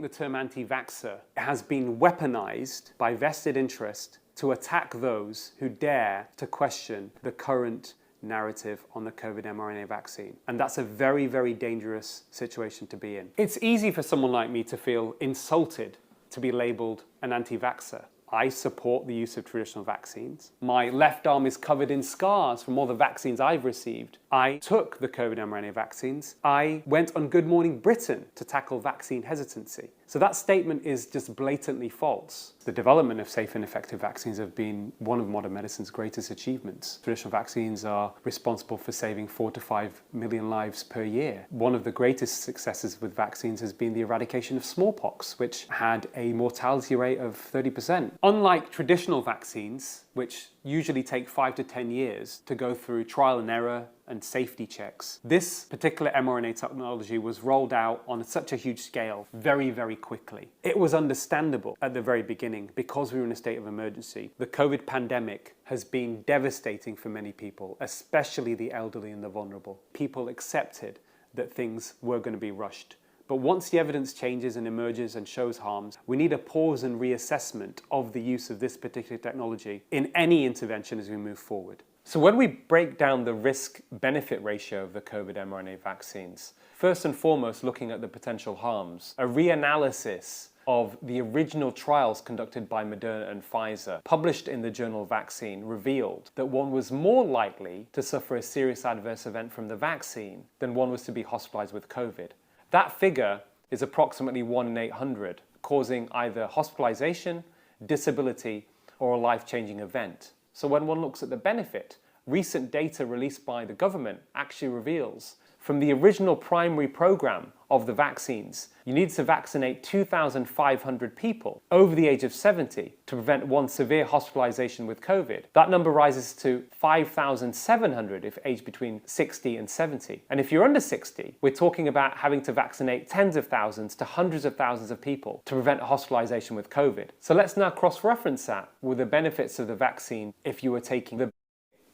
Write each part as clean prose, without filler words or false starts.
The term anti-vaxxer has been weaponized by vested interest to attack those who dare to question the current narrative on the COVID mRNA vaccine. And that's a very, very dangerous situation to be in. It's easy for someone like me to feel insulted to be labeled an anti-vaxxer. I support the use of traditional vaccines. My left arm is covered in scars from all the vaccines I've received. I took the COVID mRNA vaccines. I went on Good Morning Britain to tackle vaccine hesitancy. So that statement is just blatantly false. The development of safe and effective vaccines have been one of modern medicine's greatest achievements. Traditional vaccines are responsible for saving 4 to 5 million lives per year. One of the greatest successes with vaccines has been the eradication of smallpox, which had a mortality rate of 30%. Unlike traditional vaccines, which usually take 5 to 10 years to go through trial and error and safety checks, this particular mRNA technology was rolled out on such a huge scale very, very quickly. It was understandable at the very beginning because we were in a state of emergency. The COVID pandemic has been devastating for many people, especially the elderly and the vulnerable. People accepted that things were going to be rushed. But once the evidence changes and emerges and shows harms, we need a pause and reassessment of the use of this particular technology in any intervention as we move forward. So when we break down the risk-benefit ratio of the COVID mRNA vaccines, first and foremost looking at the potential harms, a reanalysis of the original trials conducted by Moderna and Pfizer, published in the journal Vaccine, revealed that one was more likely to suffer a serious adverse event from the vaccine than one was to be hospitalized with COVID. That figure is approximately 1 in 800, causing either hospitalization, disability, or a life-changing event. So when one looks at the benefit, recent data released by the government actually reveals from the original primary program of the vaccines, you need to vaccinate 2,500 people over the age of 70 to prevent one severe hospitalization with COVID. That number rises to 5,700 if aged between 60 and 70. And if you're under 60, we're talking about having to vaccinate tens of thousands to hundreds of thousands of people to prevent hospitalization with COVID. So let's now cross-reference that with the benefits of the vaccine if you were taking the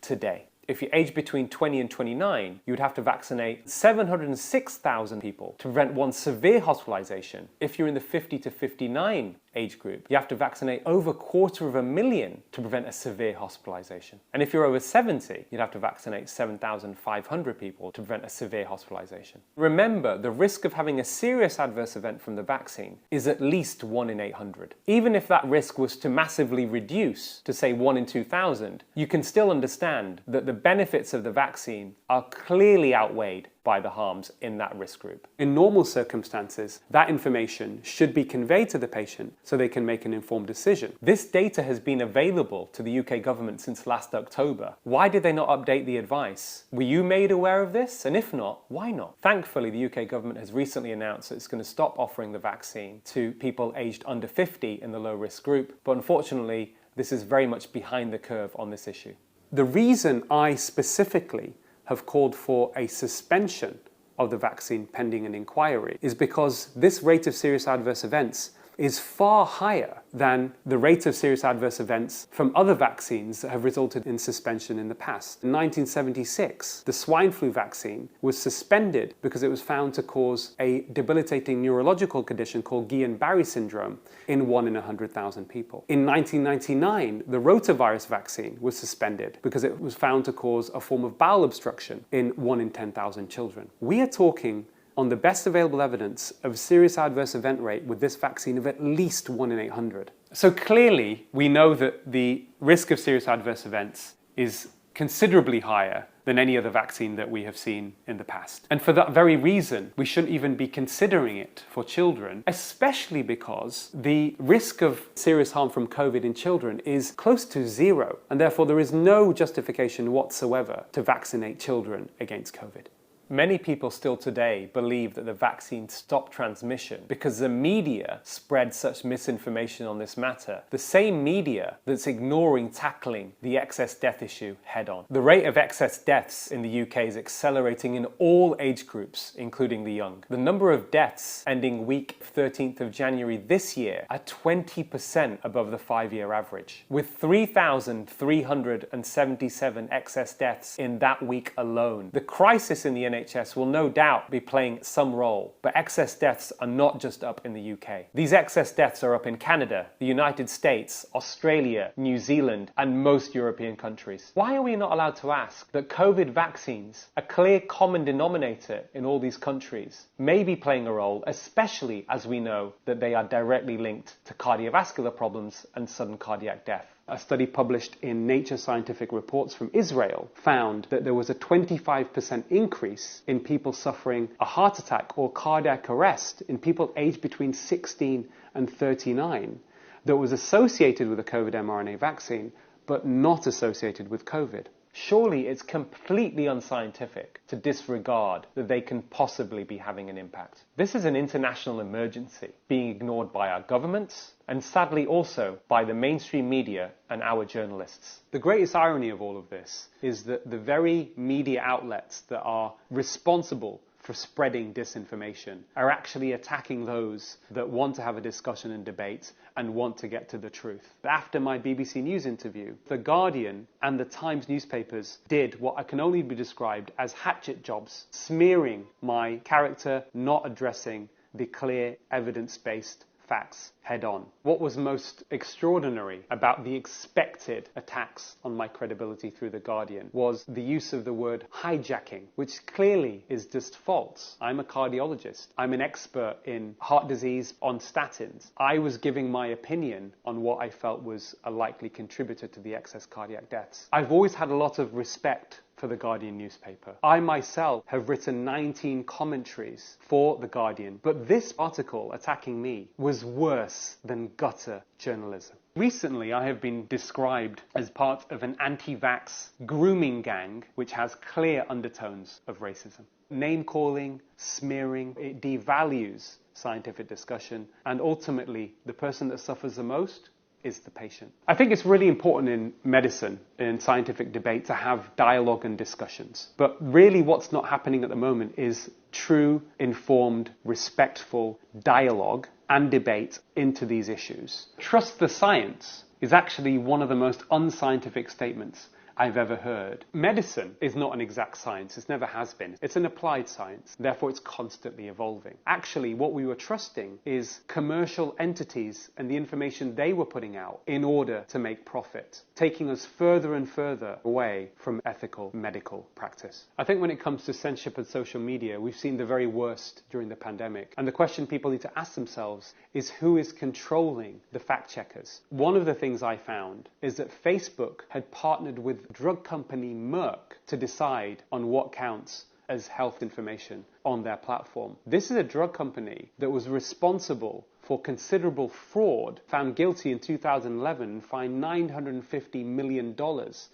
today. If you're aged between 20 and 29, you would have to vaccinate 706,000 people to prevent one severe hospitalization. If you're in the 50 to 59 age group, you have to vaccinate over 250,000 to prevent a severe hospitalization. And if you're over 70, you'd have to vaccinate 7,500 people to prevent a severe hospitalization. Remember, the risk of having a serious adverse event from the vaccine is at least 1 in 800. Even if that risk was to massively reduce to say 1 in 2,000, you can still understand that the benefits of the vaccine are clearly outweighed by the harms in that risk group. In normal circumstances, that information should be conveyed to the patient so they can make an informed decision. This data has been available to the UK government since last October. Why did they not update the advice? Were you made aware of this? And if not, why not? Thankfully, the UK government has recently announced that it's going to stop offering the vaccine to people aged under 50 in the low risk group. But unfortunately, this is very much behind the curve on this issue. The reason I specifically have called for a suspension of the vaccine pending an inquiry is because this rate of serious adverse events is far higher than the rate of serious adverse events from other vaccines that have resulted in suspension in the past. In 1976, the swine flu vaccine was suspended because it was found to cause a debilitating neurological condition called Guillain-Barré syndrome in 1 in 100,000 people. In 1999, the rotavirus vaccine was suspended because it was found to cause a form of bowel obstruction in 1 in 10,000 children. We are talking on the best available evidence of serious adverse event rate with this vaccine of at least 1 in 800. So clearly, we know that the risk of serious adverse events is considerably higher than any other vaccine that we have seen in the past. And for that very reason, we shouldn't even be considering it for children, especially because the risk of serious harm from COVID in children is close to 0, and therefore there is no justification whatsoever to vaccinate children against COVID. Many people still today believe that the vaccine stopped transmission because the media spread such misinformation on this matter. The same media that's ignoring tackling the excess death issue head on. The rate of excess deaths in the UK is accelerating in all age groups, including the young. The number of deaths ending week 13th of January this year are 20% above the 5-year average, with 3,377 excess deaths in that week alone. The crisis in the NHS NHS will no doubt be playing some role, but excess deaths are not just up in the UK. These excess deaths are up in Canada, the United States, Australia, New Zealand, and most European countries. Why are we not allowed to ask that COVID vaccines, a clear common denominator in all these countries, may be playing a role, especially as we know that they are directly linked to cardiovascular problems and sudden cardiac death? A study published in Nature Scientific Reports from Israel found that there was a 25% increase in people suffering a heart attack or cardiac arrest in people aged between 16 and 39 that was associated with a COVID mRNA vaccine, but not associated with COVID. Surely it's completely unscientific to disregard that they can possibly be having an impact. This is an international emergency being ignored by our governments and sadly also by the mainstream media and our journalists. The greatest irony of all of this is that the very media outlets that are responsible for spreading disinformation are actually attacking those that want to have a discussion and debate and want to get to the truth. After my BBC News interview, The Guardian and the Times newspapers did what can only be described as hatchet jobs, smearing my character, not addressing the clear evidence-based facts head on. What was most extraordinary about the expected attacks on my credibility through The Guardian was the use of the word hijacking, which clearly is just false. I'm a cardiologist. I'm an expert in heart disease on statins. I was giving my opinion on what I felt was a likely contributor to the excess cardiac deaths. I've always had a lot of respect for The Guardian newspaper. I myself have written 19 commentaries for The Guardian, but this article attacking me was worse than gutter journalism. Recently, I have been described as part of an anti-vax grooming gang which has clear undertones of racism. Name-calling, smearing, it devalues scientific discussion, and ultimately, the person that suffers the most is the patient. I think it's really important in medicine, in scientific debate, to have dialogue and discussions. But really what's not happening at the moment is true, informed, respectful dialogue and debate into these issues. Trust the science is actually one of the most unscientific statements I've ever heard. Medicine is not an exact science. It never has been. It's an applied science. Therefore, it's constantly evolving. Actually, what we were trusting is commercial entities and the information they were putting out in order to make profit, taking us further and further away from ethical medical practice. I think when it comes to censorship and social media, we've seen the very worst during the pandemic. And the question people need to ask themselves is who is controlling the fact checkers? One of the things I found is that Facebook had partnered with drug company Merck to decide on what counts as health information on their platform. This is a drug company that was responsible for considerable fraud, found guilty in 2011 and fined $950 million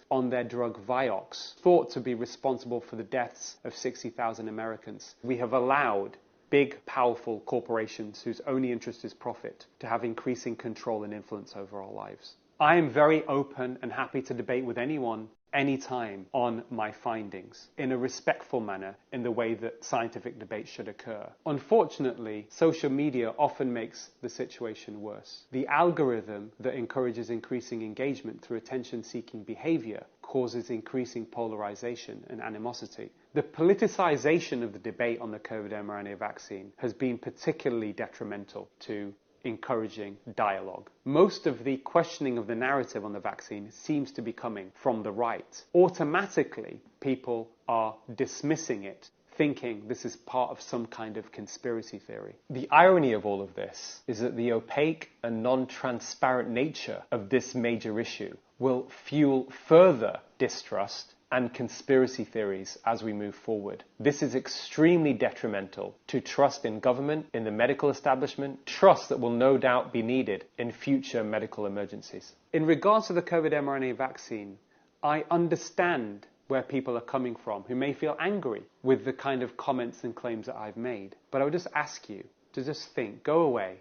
on their drug Vioxx, thought to be responsible for the deaths of 60,000 Americans. We have allowed big, powerful corporations whose only interest is profit to have increasing control and influence over our lives. I am very open and happy to debate with anyone, anytime, on my findings in a respectful manner in the way that scientific debate should occur. Unfortunately, social media often makes the situation worse. The algorithm that encourages increasing engagement through attention-seeking behavior causes increasing polarization and animosity. The politicization of the debate on the COVID mRNA vaccine has been particularly detrimental to encouraging dialogue. Most of the questioning of the narrative on the vaccine seems to be coming from the right. Automatically, people are dismissing it, thinking this is part of some kind of conspiracy theory. The irony of all of this is that the opaque and non-transparent nature of this major issue will fuel further distrust and conspiracy theories as we move forward. This is extremely detrimental to trust in government, in the medical establishment, trust that will no doubt be needed in future medical emergencies. In regards to the COVID mRNA vaccine, I understand where people are coming from who may feel angry with the kind of comments and claims that I've made. But I would just ask you to just think, go away,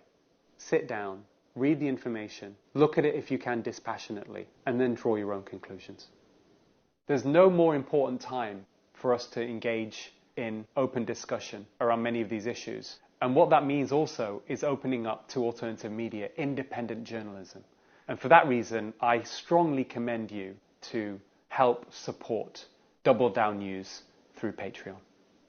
sit down, read the information, look at it if you can dispassionately, and then draw your own conclusions. There's no more important time for us to engage in open discussion around many of these issues. And what that means also is opening up to alternative media, independent journalism. And for that reason, I strongly commend you to help support Double Down News through Patreon.